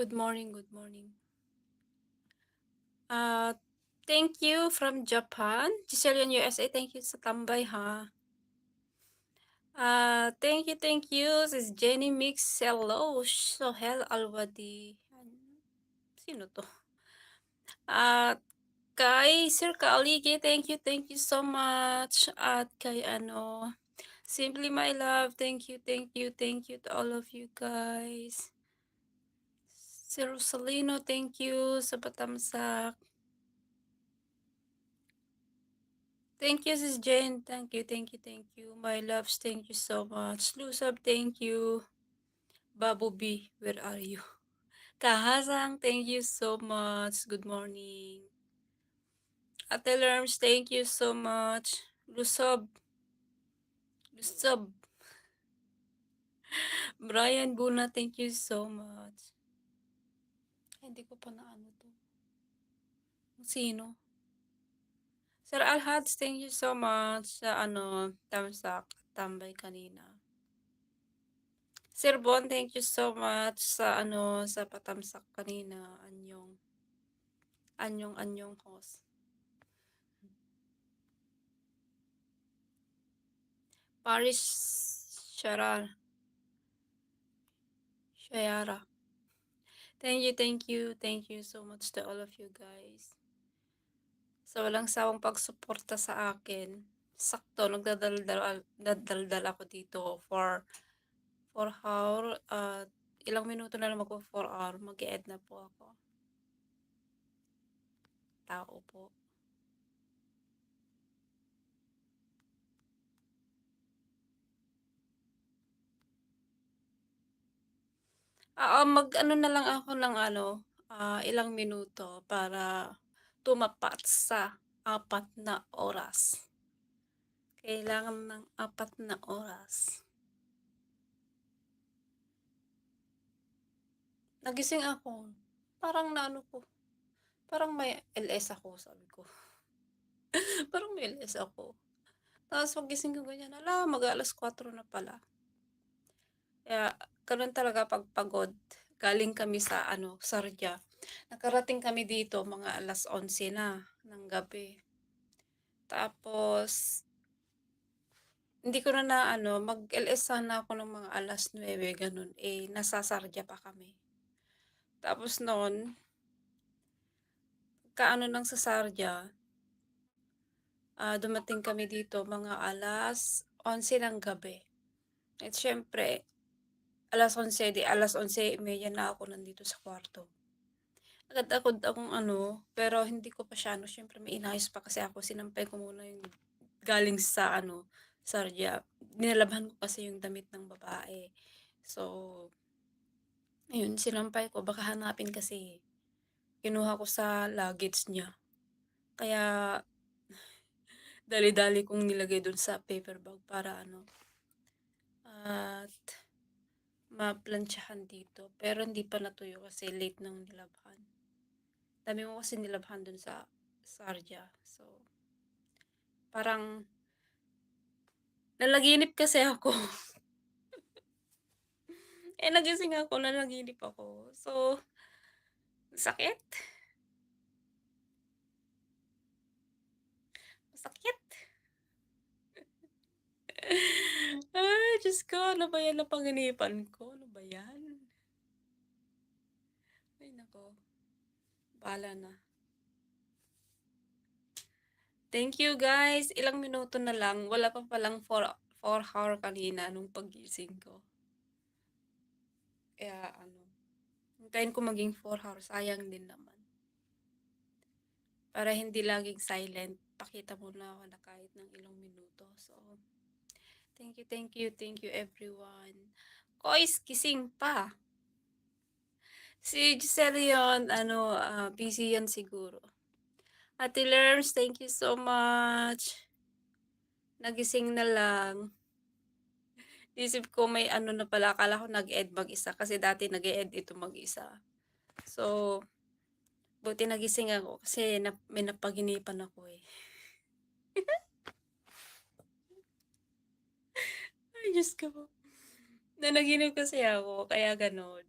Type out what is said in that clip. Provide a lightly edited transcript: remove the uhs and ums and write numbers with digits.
Good morning, good morning. Uh, Thank you from Japan. Giselle USA, thank you sa tambay ha. Thank you. This is Jenny Mix. Hello, Sohel Alwadi. Sino to? Kay Sir Kaaligi, thank you so much. At kay Simply My Love, thank you to all of you guys. Sir Rosalino, thank you sa patamsak. Thank you, Sis Jane. Thank you. My loves, thank you so much. Lusab, thank you. Babu B, where are you? Kahasang, thank you so much. Good morning. Ate Lerms, thank you so much. Lusab. Brian Buna, thank you so much. Hindi ko pa na ano to. Sino? Sir Alhads, thank you so much sa tamsak, tambay kanina. Sir Bon, thank you so much sa sa patamsak kanina. Anyong host. Paris Sharar. Shayara. Thank you so much to all of you guys. Sa walang sawang pagsuporta sa akin. Sakto, nagdadaldal ako dito for 4 hour. Ilang minuto na lang magpo 4 hour. Mag-e-ed na po ako. Tao po. Mag-ano na lang ako ng ilang minuto para tumapat sa 4 na oras. Kailangan ng 4 na oras. Nagising ako. Parang naano ko. Parang may LS ako, sabi ko. Parang may LS ako. Tapos pagising ko ganyan, mag-alas 4 na pala. Kaya, ganun talaga pag pagod. Galing kami sa Sarja. Nakarating kami dito mga alas 11 na ng gabi. Tapos, hindi ko na mag-LS sana ako ng mga alas 9, ganun. Nasa Sarja pa kami. Tapos noon, ng sa Sarja, dumating kami dito mga alas 11 ng gabi. At syempre, alas 11:30 na ako nandito sa kwarto. Agad-agad akong pero hindi ko pa siya syempre may inayos pa kasi ako, sinampay ko muna yung galing sa Sarja. Nilalabhan ko kasi yung damit ng babae. So, ayun, sinampay ko, baka hanapin kasi. Kinuha ko sa luggage niya. Kaya, dali-dali kong nilagay dun sa paper bag para at maplantsahan dito. Pero hindi pa natuyo kasi late nang nilabhan. Dami mo kasi nilabhan dun sa Sarja. So, parang nalaginip kasi ako. Nagising ako, nalaginip ako. So, sakit. Sakit. Ay, Diyos ko, ano ba yan na panginipan ko? Ano ba yan? Ay, nako. Bahala na. Thank you, guys. Ilang minuto na lang. Wala pa palang 4 hour kanina nung pagising ko. Kaya, hintayin ko maging 4 hours. Sayang din naman. Para hindi laging silent, pakita mo na ako na kahit ng ilang minuto. So, thank you everyone. Kois, kising pa. Si Giselle yun, busy yan siguro. Ate Lerms, thank you so much. Nagising na lang. Isip ko may na pala, akala ko nag-ed mag-isa kasi dati nag-ed ito mag-isa. So, buti nagising ako kasi may napaginipan ako eh. Ay, Diyos ko. Nanaginip kasi ako, kaya ganon.